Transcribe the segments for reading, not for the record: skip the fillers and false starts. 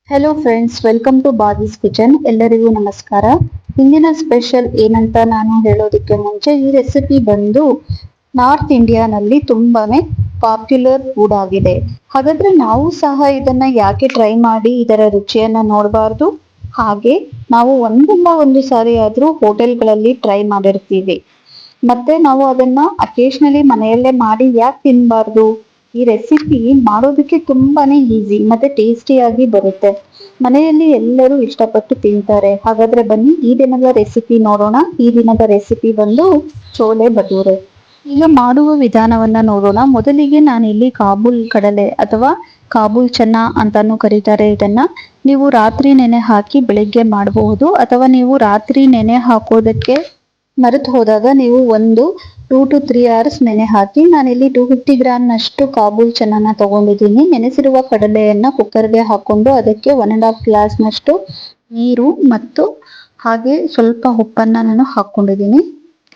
Hello friends, welcome to ಬಾದೀಸ್ kitchen. ಎಲ್ಲರಿಗೂ ನಮಸ್ಕಾರ. ಇಂದಿನ ಸ್ಪೆಷಲ್ ಏನಂತ ನಾನು ಹೇಳೋದಕ್ಕೆ ಮುಂಚೆ ಈ ರೆಸಿಪಿ ಬಂದು ನಾರ್ತ್ ಇಂಡಿಯಾನಲ್ಲಿ ತುಂಬಾನೇ ಪಾಪ್ಯುಲರ್ ಫುಡ್ ಆಗಿದೆ. ಹಾಗಾದ್ರೆ ನಾವು ಸಹ ಇದನ್ನ ಯಾಕೆ ಟ್ರೈ ಮಾಡಿ ಇದರ ರುಚಿಯನ್ನ ನೋಡಬಾರ್ದು? ಹಾಗೆ ನಾವು ಒಂದಲ್ಲ ಒಂದು ಸಾರಿ ಆದ್ರೂ ಹೋಟೆಲ್ಗಳಲ್ಲಿ ಟ್ರೈ ಮಾಡಿರ್ತೀವಿ. ಮತ್ತೆ ನಾವು ಅದನ್ನ ಅಕೇಶನಲಿ ಮನೆಯಲ್ಲೇ ಮಾಡಿ ಯಾಕೆ ತಿನ್ಬಾರ್ದು? ಈ ರೆಸಿಪಿ ಮಾಡೋದಕ್ಕೆ ತುಂಬಾನೇ ಈಸಿ ಮತ್ತೆ ಟೇಸ್ಟಿಯಾಗಿ ಬರುತ್ತೆ. ಮನೆಯಲ್ಲಿ ಎಲ್ಲರೂ ಇಷ್ಟಪಟ್ಟು ತಿಂತಾರೆ. ಹಾಗಾದ್ರೆ ಬನ್ನಿ ಈ ದಿನದ ರೆಸಿಪಿ ನೋಡೋಣ. ಈ ದಿನದ ರೆಸಿಪಿ ಬಂದು ಚೋಲೆ ಭಟೂರೆ. ಈಗ ಮಾಡುವ ವಿಧಾನವನ್ನ ನೋಡೋಣ. ಮೊದಲಿಗೆ ನಾನಿಲ್ಲಿ ಕಾಬೂಲ್ ಕಡಲೆ ಅಥವಾ ಕಾಬೂಲ್ ಚೆನ್ನ ಅಂತಾನು ಕರೀತಾರೆ ಇದನ್ನ. ನೀವು ರಾತ್ರಿ ನೆನೆ ಹಾಕಿ ಬೆಳಿಗ್ಗೆ ಮಾಡಬಹುದು, ಅಥವಾ ನೀವು ರಾತ್ರಿ ನೆನೆ ಹಾಕೋದಕ್ಕೆ ಮರೆತು ಹೋದಾಗ ನೀವು ಒಂದು 2 to 3 hours ನೆನೆ ಹಾಕಿ. ನಾನಿಲ್ಲಿ 250 ಗ್ರಾಮ್ನಷ್ಟು ಕಾಬೂಲ್ ಚೆನ್ನನ ತಗೊಂಡಿದ್ದೀನಿ. ನೆನೆಸಿರುವ ಕಡಲೆಯನ್ನ ಕುಕ್ಕರ್ಗೆ ಹಾಕೊಂಡು ಅದಕ್ಕೆ 1.5 ಗ್ಲಾಸ್ನಷ್ಟು ನೀರು ಮತ್ತು ಹಾಗೆ ಸ್ವಲ್ಪ ಉಪ್ಪನ್ನ ನಾನು ಹಾಕೊಂಡಿದ್ದೀನಿ.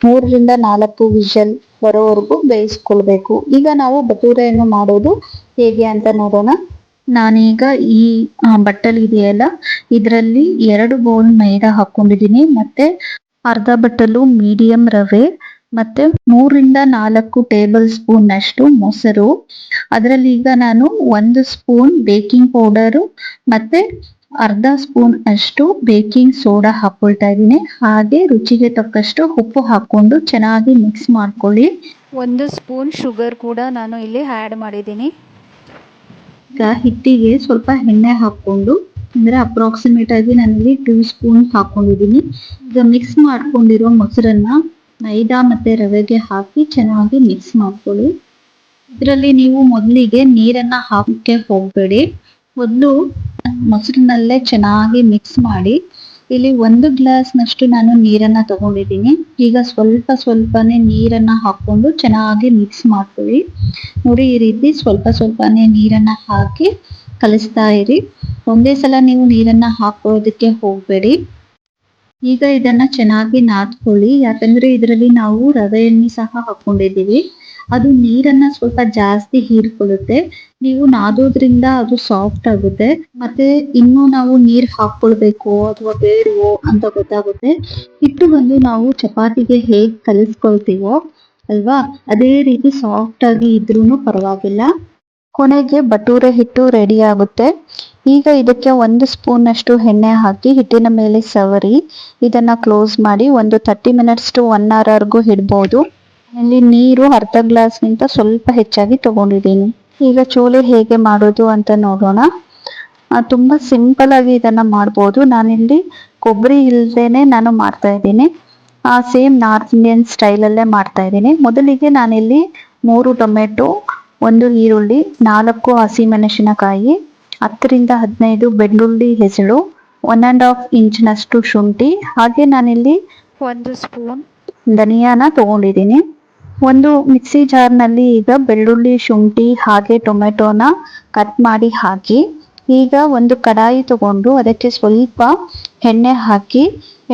3 ರಿಂದ 4 ವಿಷಲ್ ಬರೋವರೆಗೂ ಬೇಯಿಸ್ಕೊಳ್ಬೇಕು. ಈಗ ನಾವು ಭಟೂರೆಯನ್ನು ಮಾಡೋದು ಹೇಗೆ ಅಂತ ನೋಡೋಣ. ನಾನೀಗ ಈ ಬಟ್ಟಲು ಇದೆಯಲ್ಲ, ಇದರಲ್ಲಿ 2 ಬೌಲ್ ಮೈದಾ ಹಾಕೊಂಡಿದ್ದೀನಿ, ಮತ್ತೆ ಅರ್ಧ ಬಟ್ಟಲು ಮೀಡಿಯಂ ರವೆ, ಮತ್ತೆ 3 ರಿಂದ 4 ಟೇಬಲ್ ಸ್ಪೂನ್ ಅಷ್ಟು ಮೊಸರು. ಅದರಲ್ಲಿ ಈಗ ನಾನು 1 ಸ್ಪೂನ್ ಬೇಕಿಂಗ್ ಪೌಡರು ಮತ್ತೆ ಅರ್ಧ ಸ್ಪೂನ್ ಅಷ್ಟು ಬೇಕಿಂಗ್ ಸೋಡಾ ಹಾಕೊಳ್ತಾ ಇದ್ದೀನಿ. ಹಾಗೆ ರುಚಿಗೆ ತಕ್ಕಷ್ಟು ಉಪ್ಪು ಹಾಕೊಂಡು ಚೆನ್ನಾಗಿ ಮಿಕ್ಸ್ ಮಾಡ್ಕೊಳ್ಳಿ. 1 ಸ್ಪೂನ್ ಶುಗರ್ ಕೂಡ ನಾನು ಇಲ್ಲಿ ಆ್ಯಡ್ ಮಾಡಿದ್ದೀನಿ. ಈಗ ಹಿಟ್ಟಿಗೆ ಸ್ವಲ್ಪ ಎಣ್ಣೆ ಹಾಕೊಂಡು, ಅಂದ್ರೆ ಅಪ್ರಾಕ್ಸಿಮೇಟ್ ಆಗಿ ನಾನಿಲ್ಲಿ 2 ಸ್ಪೂನ್ ಹಾಕೊಂಡಿದ್ದೀನಿ. ಈಗ ಮಿಕ್ಸ್ ಮಾಡ್ಕೊಂಡಿರೋ ಮೊಸರನ್ನ ಮೈದಾ ಮತ್ತೆ ರವೆಗೆ ಹಾಕಿ ಚೆನ್ನಾಗಿ ಮಿಕ್ಸ್ ಮಾಡ್ಕೊಳ್ಳಿ. ಇದರಲ್ಲಿ ನೀವು ಮೊದಲಿಗೆ ನೀರನ್ನ ಹಾಕಕ್ಕೆ ಹೋಗ್ಬೇಡಿ. ಮೊದಲು ಮೊಸರಿನಲ್ಲೇ ಚೆನ್ನಾಗಿ ಮಿಕ್ಸ್ ಮಾಡಿ. ಇಲ್ಲಿ 1 ಗ್ಲಾಸ್ನಷ್ಟು ನಾನು ನೀರನ್ನ ತಗೊಂಡಿದ್ದೀನಿ. ಈಗ ಸ್ವಲ್ಪ ಸ್ವಲ್ಪನೇ ನೀರನ್ನ ಹಾಕೊಂಡು ಚೆನ್ನಾಗಿ ಮಿಕ್ಸ್ ಮಾಡ್ಕೊಳ್ಳಿ. ನೋಡಿ, ಈ ರೀತಿ ಸ್ವಲ್ಪ ಸ್ವಲ್ಪನೇ ನೀರನ್ನ ಹಾಕಿ ಕಲಿಸ್ತಾ ಇರಿ. ಒಂದೇ ಸಲ ನೀವು ನೀರನ್ನ ಹಾಕೋದಕ್ಕೆ ಹೋಗ್ಬೇಡಿ. ಈಗ ಇದನ್ನ ಚೆನ್ನಾಗಿ ನಾದ್ಕೊಳ್ಳಿ. ಯಾಕಂದ್ರೆ ಇದರಲ್ಲಿ ನಾವು ರವೆಯನ್ನು ಸಹ ಹಾಕೊಂಡಿದ್ದೀವಿ. ಅದು ನೀರನ್ನ ಸ್ವಲ್ಪ ಜಾಸ್ತಿ ಹೀರ್ಕೊಳ್ಳುತ್ತೆ. ನೀವು ನಾದೋದ್ರಿಂದ ಅದು ಸಾಫ್ಟ್ ಆಗುತ್ತೆ. ಮತ್ತೆ ಇನ್ನು ನಾವು ನೀರ್ ಹಾಕೊಳ್ಬೇಕು ಅಥವಾ ಬೇಡವೋ ಅಂತ ಗೊತ್ತಾಗುತ್ತೆ. ಹಿಟ್ಟು ಬಂದು ನಾವು ಚಪಾತಿಗೆ ಹೇಗ್ ಕಲಿಸ್ಕೊಳ್ತೀವೋ ಅಲ್ವಾ, ಅದೇ ರೀತಿ ಸಾಫ್ಟ್ ಆಗಿ ಇದ್ರೂನು ಪರವಾಗಿಲ್ಲ. ಕೊನೆಗೆ ಭಟೂರೆ ಹಿಟ್ಟು ರೆಡಿ ಆಗುತ್ತೆ. ಈಗ ಇದಕ್ಕೆ 1 ಸ್ಪೂನ್ ಅಷ್ಟು ಎಣ್ಣೆ ಹಾಕಿ ಹಿಟ್ಟಿನ ಮೇಲೆ ಸವರಿ ಇದನ್ನ ಕ್ಲೋಸ್ ಮಾಡಿ ಒಂದು 30 ಮಿನಿಟ್ಸ್ to 1 hour ಇಡ್ಬೋದು. ಇಲ್ಲಿ ನೀರು ಅರ್ಧ ಗ್ಲಾಸ್ಗಿಂತ ಸ್ವಲ್ಪ ಹೆಚ್ಚಾಗಿ ತಗೊಂಡಿದ್ದೀನಿ. ಈಗ ಚೋಲೆ ಹೇಗೆ ಮಾಡೋದು ಅಂತ ನೋಡೋಣ. ತುಂಬಾ ಸಿಂಪಲ್ ಆಗಿ ಇದನ್ನ ಮಾಡ್ಬೋದು. ನಾನಿಲ್ಲಿ ಕೊಬ್ಬರಿ ಇಲ್ದೇನೆ ನಾನು ಮಾಡ್ತಾ ಇದ್ದೀನಿ. ಸೇಮ್ ನಾರ್ತ್ ಇಂಡಿಯನ್ ಸ್ಟೈಲ್ ಅಲ್ಲೇ ಮಾಡ್ತಾ ಇದ್ದೀನಿ. ಮೊದಲಿಗೆ ನಾನಿಲ್ಲಿ 3 ಟೊಮೆಟೊ, 1 ಈರುಳ್ಳಿ, 4 ಹಸಿಮೆಣಸಿನಕಾಯಿ, 10 ರಿಂದ 15 ಬೆಳ್ಳುಳ್ಳಿ ಹೆಸಳು, 1.5 ಇಂಚಿನಷ್ಟು ಶುಂಠಿ, ಹಾಗೆ ನಾನಿಲ್ಲಿ 1 ಸ್ಪೂನ್ ಧನಿಯಾನ ತಗೊಂಡಿದ್ದೀನಿ. ಒಂದು ಮಿಕ್ಸಿ ಜಾರ್ನಲ್ಲಿ ಈಗ ಬೆಳ್ಳುಳ್ಳಿ, ಶುಂಠಿ ಹಾಗೆ ಟೊಮೆಟೊನ ಕಟ್ ಮಾಡಿ ಹಾಕಿ. ಈಗ ಒಂದು ಕಡಾಯಿ ತಗೊಂಡು ಅದಕ್ಕೆ ಸ್ವಲ್ಪ ಎಣ್ಣೆ ಹಾಕಿ,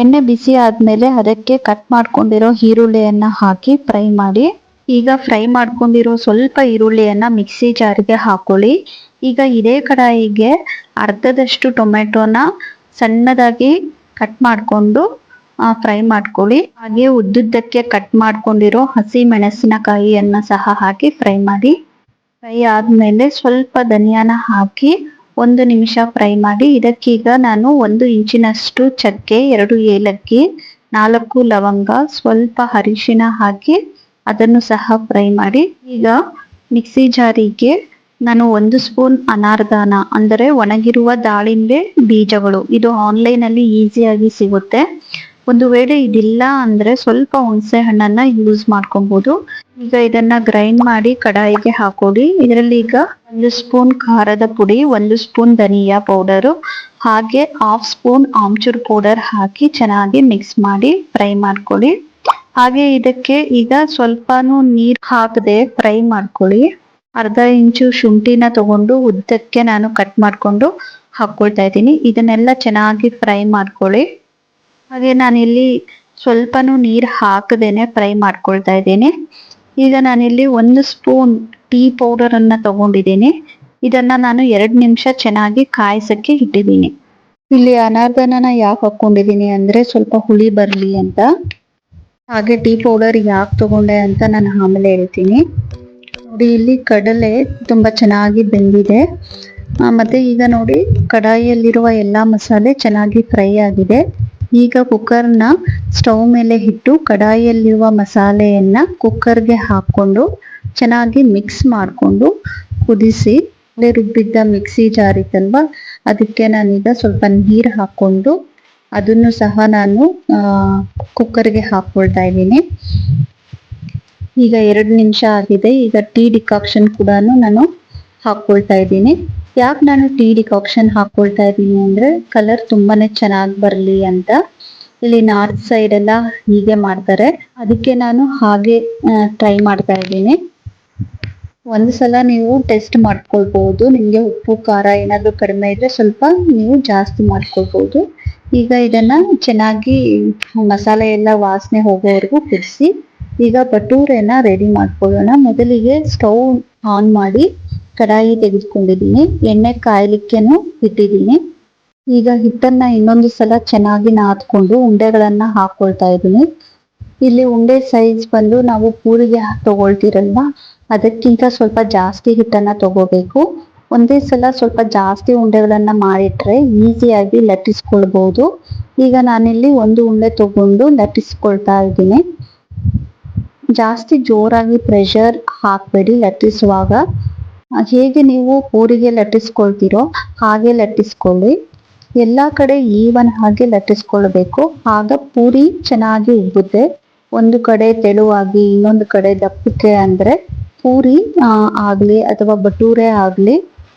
ಎಣ್ಣೆ ಬಿಸಿ ಆದ್ಮೇಲೆ ಅದಕ್ಕೆ ಕಟ್ ಮಾಡ್ಕೊಂಡಿರೋ ಈರುಳ್ಳಿಯನ್ನ ಹಾಕಿ ಫ್ರೈ ಮಾಡಿ. ಈಗ ಫ್ರೈ ಮಾಡ್ಕೊಂಡಿರೋ ಸ್ವಲ್ಪ ಈರುಳ್ಳಿಯನ್ನ ಮಿಕ್ಸಿ ಜಾರ್ಗೆ ಹಾಕೊಳ್ಳಿ. ಈಗ ಇದೇ ಕಡಾಯಿಗೆ ಅರ್ಧದಷ್ಟು ಟೊಮೆಟೊನ ಸಣ್ಣದಾಗಿ ಕಟ್ ಮಾಡ್ಕೊಂಡು ಫ್ರೈ ಮಾಡ್ಕೊಳ್ಳಿ. ಹಾಗೆ ಉದ್ದುದ್ದಕ್ಕೆ ಕಟ್ ಮಾಡ್ಕೊಂಡಿರೋ ಹಸಿ ಮೆಣಸಿನಕಾಯಿಯನ್ನ ಸಹ ಹಾಕಿ ಫ್ರೈ ಮಾಡಿ. ಫ್ರೈ ಆದ್ಮೇಲೆ ಸ್ವಲ್ಪ ಧನಿಯಾನ ಹಾಕಿ 1 ನಿಮಿಷ ಫ್ರೈ ಮಾಡಿ. ಇದಕ್ಕೀಗ ನಾನು 1 ಇಂಚಿನಷ್ಟು ಚಕ್ಕೆ, 2 ಏಲಕ್ಕಿ, 4 ಲವಂಗ, ಸ್ವಲ್ಪ ಅರಿಶಿನ ಹಾಕಿ ಅದನ್ನು ಸಹ ಫ್ರೈ ಮಾಡಿ. ಈಗ ಮಿಕ್ಸಿ ಜಾರಿಗೆ ನಾನು 1 ಸ್ಪೂನ್ ಅನಾರ್ದಾನ, ಅಂದರೆ ಒಣಗಿರುವ ದಾಳಿಂಬೆ ಬೀಜಗಳು, ಇದು ಆನ್ಲೈನ್ ಅಲ್ಲಿ ಈಸಿಯಾಗಿ ಸಿಗುತ್ತೆ. ಒಂದು ವೇಳೆ ಇದಿಲ್ಲ ಅಂದ್ರೆ ಸ್ವಲ್ಪ ಹುಣಸೆ ಹಣ್ಣನ್ನ ಯೂಸ್ ಮಾಡ್ಕೊಬಹುದು. ಈಗ ಇದನ್ನ ಗ್ರೈಂಡ್ ಮಾಡಿ ಕಡಾಯಿಗೆ ಹಾಕೊಳ್ಳಿ. ಇದರಲ್ಲಿ ಈಗ 1 ಸ್ಪೂನ್ ಖಾರದ ಪುಡಿ, 1 ಸ್ಪೂನ್ ಧನಿಯಾ ಪೌಡರು, ಹಾಗೆ 1/2 ಸ್ಪೂನ್ ಆಮ್ಚೂರ್ ಪೌಡರ್ ಹಾಕಿ ಚೆನ್ನಾಗಿ ಮಿಕ್ಸ್ ಮಾಡಿ ಫ್ರೈ ಮಾಡ್ಕೊಳ್ಳಿ. ಹಾಗೆ ಇದಕ್ಕೆ ಈಗ ಸ್ವಲ್ಪನೂ ನೀರ್ ಹಾಕದೆ ಫ್ರೈ ಮಾಡ್ಕೊಳ್ಳಿ. ಅರ್ಧ ಇಂಚು ಶುಂಠಿನ ತಗೊಂಡು ಉದ್ದಕ್ಕೆ ನಾನು ಕಟ್ ಮಾಡ್ಕೊಂಡು ಹಾಕೊಳ್ತಾ ಇದ್ದೀನಿ. ಇದನ್ನೆಲ್ಲ ಚೆನ್ನಾಗಿ ಫ್ರೈ ಮಾಡ್ಕೊಳ್ಳಿ. ಹಾಗೆ ನಾನಿಲ್ಲಿ ಸ್ವಲ್ಪನೂ ನೀರು ಹಾಕದೇನೆ ಫ್ರೈ ಮಾಡ್ಕೊಳ್ತಾ ಇದ್ದೀನಿ. ಈಗ ನಾನಿಲ್ಲಿ 1 ಸ್ಪೂನ್ ಟೀ ಪೌಡರ್ ಅನ್ನ ತಗೊಂಡಿದ್ದೀನಿ. ಇದನ್ನ ನಾನು 2 ನಿಮಿಷ ಚೆನ್ನಾಗಿ ಕಾಯಿಸಕ್ಕೆ ಇಟ್ಟಿದ್ದೀನಿ. ಇಲ್ಲಿ ಅನಾರ್ದಾನ ಯಾಕೆ ಹಾಕೊಂಡಿದೀನಿ ಅಂದ್ರೆ ಸ್ವಲ್ಪ ಹುಳಿ ಬರ್ಲಿ ಅಂತ. ಹಾಗೆ ಟೀ ಪೌಡರ್ ಯಾಕೆ ತಗೊಂಡೆ ಅಂತ ನಾನು ಆಮೇಲೆ ಹೇಳ್ತೀನಿ. ನೋಡಿ ಇಲ್ಲಿ ಕಡಲೆ ತುಂಬಾ ಚೆನ್ನಾಗಿ ಬೆಂದಿದೆ. ಮತ್ತೆ ಈಗ ನೋಡಿ ಕಡಾಯಿಯಲ್ಲಿರುವ ಎಲ್ಲಾ ಮಸಾಲೆ ಚೆನ್ನಾಗಿ ಫ್ರೈ ಆಗಿದೆ. ಈಗ ಕುಕ್ಕರ್ನ ಸ್ಟವ್ ಮೇಲೆ ಇಟ್ಟು ಕಡಾಯಿಯಲ್ಲಿರುವ ಮಸಾಲೆಯನ್ನ ಕುಕ್ಕರ್ಗೆ ಹಾಕೊಂಡು ಚೆನ್ನಾಗಿ ಮಿಕ್ಸ್ ಮಾಡಿಕೊಂಡು ಕುದಿಸಿ, ರುಬ್ಬಿದ್ದ ಮಿಕ್ಸಿ ಜಾರ್ ಇತ್ತಲ್ವಾ ಅದಕ್ಕೆ ನಾನೀಗ ಸ್ವಲ್ಪ ನೀರು ಹಾಕೊಂಡು ಅದನ್ನು ಸಹ ನಾನು ಕುಕ್ಕರ್ಗೆ ಹಾಕೊಳ್ತಾ ಇದ್ದೀನಿ. ಈಗ 2 ನಿಮಿಷ ಆಗಿದೆ. ಈಗ ಟೀ ಡಿಕಾಕ್ಷನ್ ಕೂಡ ನಾನು ಹಾಕೊಳ್ತಾ ಇದ್ದೀನಿ. ಯಾಕೆ ನಾನು ಟೀ ಡಿಕಾಕ್ಷನ್ ಹಾಕೊಳ್ತಾ ಇದ್ದೀನಿ ಅಂದ್ರೆ ಕಲರ್ ತುಂಬಾನೇ ಚೆನ್ನಾಗಿ ಬರಲಿ ಅಂತ. ಇಲ್ಲಿ ನಾರ್ತ್ ಸೈಡ್ ಎಲ್ಲ ಹೀಗೆ ಮಾಡ್ತಾರೆ, ಅದಕ್ಕೆ ನಾನು ಹಾಗೆ ಟ್ರೈ ಮಾಡ್ತಾ ಇದ್ದೀನಿ. ಒಂದ್ಸಲ ನೀವು ಟೆಸ್ಟ್ ಮಾಡ್ಕೊಳ್ಬಹುದು. ನಿಮ್ಗೆ ಉಪ್ಪು ಖಾರ ಏನಾದ್ರು ಕಡಿಮೆ ಇದ್ರೆ ಸ್ವಲ್ಪ ನೀವು ಜಾಸ್ತಿ ಮಾಡ್ಕೊಳ್ಬಹುದು. ಈಗ ಇದನ್ನ ಚೆನ್ನಾಗಿ ಮಸಾಲೆ ಎಲ್ಲ ವಾಸನೆ ಹೋಗೋವರೆಗೂ ಕುದಿಸಿ ಈಗ ಭಟೂರೆನ ರೆಡಿ ಮಾಡ್ಕೊಳ್ಳೋಣ. ಮೊದಲಿಗೆ ಸ್ಟವ್ ಆನ್ ಮಾಡಿ ಕಡಾಯಿ ತೆಗೆದುಕೊಂಡಿದ್ದೀನಿ, ಎಣ್ಣೆ ಕಾಯ್ಲಿಕ್ಕೆನು ಇಟ್ಟಿದ್ದೀನಿ. ಈಗ ಹಿಟ್ಟನ್ನ ಇನ್ನೊಂದು ಸಲ ಚೆನ್ನಾಗಿ ನಾದ್ಕೊಂಡು ಉಂಡೆಗಳನ್ನ ಹಾಕೊಳ್ತಾ ಇದ್ದೀನಿ. ಇಲ್ಲಿ ಉಂಡೆ ಸೈಜ್ ಬಂದು ನಾವು ಪೂರಿಗೆ ತಗೊಳ್ತಿರಲ್ವಾ ಅದಕ್ಕಿಂತ ಸ್ವಲ್ಪ ಜಾಸ್ತಿ ಹಿಟ್ಟನ್ನ ತಗೋಬೇಕು. ಒಂದೇ ಸಲ ಸ್ವಲ್ಪ ಜಾಸ್ತಿ ಉಂಡೆಗಳನ್ನ ಮಾಡಿಟ್ರೆ ಈಸಿಯಾಗಿ ಲಟ್ಟಿಸ್ಕೊಳ್ಬಹುದು. ಈಗ ನಾನಿಲ್ಲಿ ಒಂದು ಉಂಡೆ ತಗೊಂಡು ಲಟ್ಟಿಸ್ಕೊಳ್ತಾ ಇದ್ದೀನಿ. ಜಾಸ್ತಿ ಜೋರಾಗಿ ಪ್ರೆಷರ್ ಹಾಕ್ಬೇಡಿ ಲಟ್ಟಿಸುವಾಗ. ಹೇಗೆ ನೀವು ಪೂರಿಗೆ ಲಟ್ಟಿಸ್ಕೊಳ್ತೀರೋ ಹಾಗೆ ಲಟ್ಟಿಸ್ಕೊಳ್ಳಿ. ಎಲ್ಲಾ ಕಡೆ ಈವನ್ ಹಾಗೆ ಲಟ್ಟಿಸ್ಕೊಳ್ಬೇಕು, ಆಗ ಪೂರಿ ಚೆನ್ನಾಗಿ ಉಬ್ಬುತ್ತೆ. ಒಂದು ಕಡೆ ತೆಳುವಾಗಿ ಇನ್ನೊಂದು ಕಡೆ ದಪ್ಪಕ್ಕೆ ಅಂದ್ರೆ ಪೂರಿ ಆಗ್ಲಿ ಅಥವಾ ಭಟೂರೆ ಆಗ್ಲಿ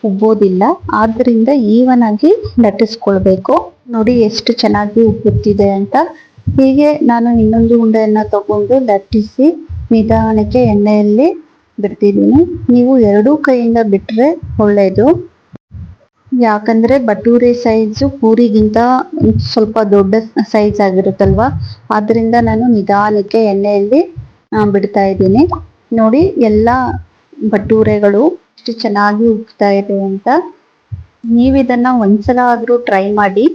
ಉಬ್ಬೋದಿಲ್ಲ. ಆದ್ರಿಂದ ಈವನ್ ಆಗಿ ಲಟ್ಟಿಸ್ಕೊಳ್ಬೇಕು. ನೋಡಿ ಎಷ್ಟು ಚೆನ್ನಾಗಿ ಉಬ್ಬುತ್ತಿದೆ ಅಂತ. ಹೀಗೆ ನಾನು ಇನ್ನೊಂದು ಉಂಡೆಯನ್ನ ತಗೊಂಡು ಲಟ್ಟಿಸಿ ನಿಧಾನಕ್ಕೆ ಎಣ್ಣೆಯಲ್ಲಿ ಬಿಡ್ತಿದ್ದೀನಿ. ನೀವು 2 ಕೈಯಿಂದ ಬಿಟ್ರೆ ಒಳ್ಳೇದು. ಯಾಕಂದ್ರೆ ಭಟೂರೆ ಸೈಜು ಪೂರಿಗಿಂತ ಸ್ವಲ್ಪ ದೊಡ್ಡ ಸೈಜ್ ಆಗಿರುತ್ತಲ್ವಾ, ಆದ್ರಿಂದ ನಾನು ನಿಧಾನಕ್ಕೆ ಎಣ್ಣೆಯಲ್ಲಿ ಬಿಡ್ತಾ ಇದ್ದೀನಿ. ನೋಡಿ ಎಲ್ಲಾ ಭಟೂರೆಗಳು ಎಷ್ಟು ಚೆನ್ನಾಗಿ ಉಬ್ತಾ ಇದೆ ಅಂತ. ನೀವಿದನ್ನ ಒಂದ್ಸಲ ಆದ್ರೂ ಟ್ರೈ ಮಾಡಿ.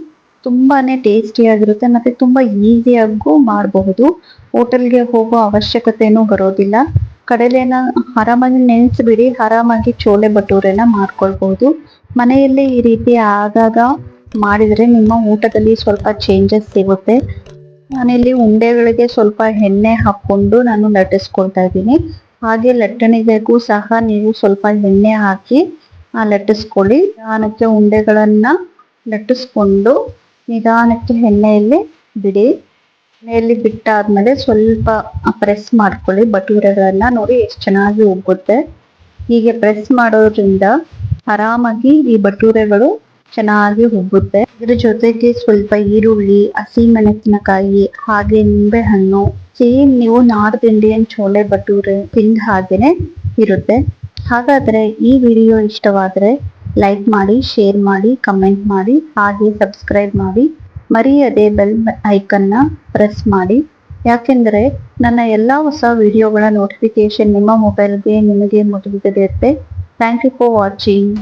ತುಂಬಾನೇ ಟೇಸ್ಟಿಯಾಗಿರುತ್ತೆ ಮತ್ತೆ ತುಂಬಾ ಈಸಿಯಾಗೂ ಮಾಡಬಹುದು. ಹೋಟೆಲ್ಗೆ ಹೋಗೋ ಅವಶ್ಯಕತೆನೂ ಬರೋದಿಲ್ಲ. ಕಡಲೆನ ಆರಾಮಾಗಿ ನೆನೆಸ್ಬಿಡಿ, ಆರಾಮಾಗಿ ಚೋಲೆ ಭಟೂರೆನ ಮಾಡ್ಕೊಳ್ಬಹುದು. ಮನೆಯಲ್ಲಿ ಈ ರೀತಿ ಆಗಾಗ ಮಾಡಿದ್ರೆ ನಿಮ್ಮ ಊಟದಲ್ಲಿ ಸ್ವಲ್ಪ ಚೇಂಜಸ್ ಸಿಗುತ್ತೆ. ನಾನಿಲ್ಲಿ ಉಂಡೆಗಳಿಗೆ ಸ್ವಲ್ಪ ಎಣ್ಣೆ ಹಾಕೊಂಡು ನಾನು ಲಟ್ಟಿಸ್ಕೊಳ್ತಾ ಇದ್ದೀನಿ. ಹಾಗೆ ಲಟ್ಟಣಿಗೆಗೂ ಸಹ ನೀವು ಸ್ವಲ್ಪ ಎಣ್ಣೆ ಹಾಕಿ ಲಟ್ಟಿಸ್ಕೊಳ್ಳಿ. ನಿಧಾನಕ್ಕೆ ಉಂಡೆಗಳನ್ನ ಲಟ್ಟಿಸ್ಕೊಂಡು ನಿಧಾನಕ್ಕೆ ಎಣ್ಣೆಯಲ್ಲಿ ಬಿಡಿ. ಎಣ್ಣೆಯಲ್ಲಿ ಬಿಟ್ಟಾದ್ಮೇಲೆ ಸ್ವಲ್ಪ ಪ್ರೆಸ್ ಮಾಡ್ಕೊಳ್ಳಿ ಭಟೂರೆಗಳನ್ನ. ನೋಡಿ ಎಷ್ಟು ಚೆನ್ನಾಗಿ ಉಬ್ಬುತ್ತೆ. ಹೀಗೆ ಪ್ರೆಸ್ ಮಾಡೋದ್ರಿಂದ ಆರಾಮಾಗಿ ಈ ಭಟೂರೆಗಳು ಚೆನ್ನಾಗಿ ಉಬ್ಬುತ್ತೆ. ಇದ್ರ ಜೊತೆಗೆ ಸ್ವಲ್ಪ ಈರುಳ್ಳಿ, ಹಸಿಮೆಣಸಿನಕಾಯಿ ಹಾಗೆ ನಿಂಬೆ ಹಣ್ಣು, ಸೇಮ್ ನೀವು ನಾರ್ತ್ ಇಂಡಿಯನ್ ಚೋಲೆ ಭಟೂರೆ ತಿಂದ ಹಾಗೇನೆ ಇರುತ್ತೆ. ಹಾಗಾದ್ರೆ ಈ ವಿಡಿಯೋ ಇಷ್ಟವಾದ್ರೆ ಲೈಕ್ ಮಾಡಿ, ಶೇರ್ ಮಾಡಿ, ಕಮೆಂಟ್ ಮಾಡಿ, ಹಾಗೆ ಸಬ್ಸ್ಕ್ರೈಬ್ ಮಾಡಿ. ಮರೆಯದೆ ಬೆಲ್ ಐಕನ್ನ ಪ್ರೆಸ್ ಮಾಡಿ. ಯಾಕೆಂದ್ರೆ ನನ್ನ ಎಲ್ಲಾ ಹೊಸ ವಿಡಿಯೋಗಳ ನೋಟಿಫಿಕೇಶನ್ ನಿಮ್ಮ ಮೊಬೈಲ್ಗೆ ನಿಮಗೆ ಮೊದಲಿರುತ್ತೆ. Thank you for watching.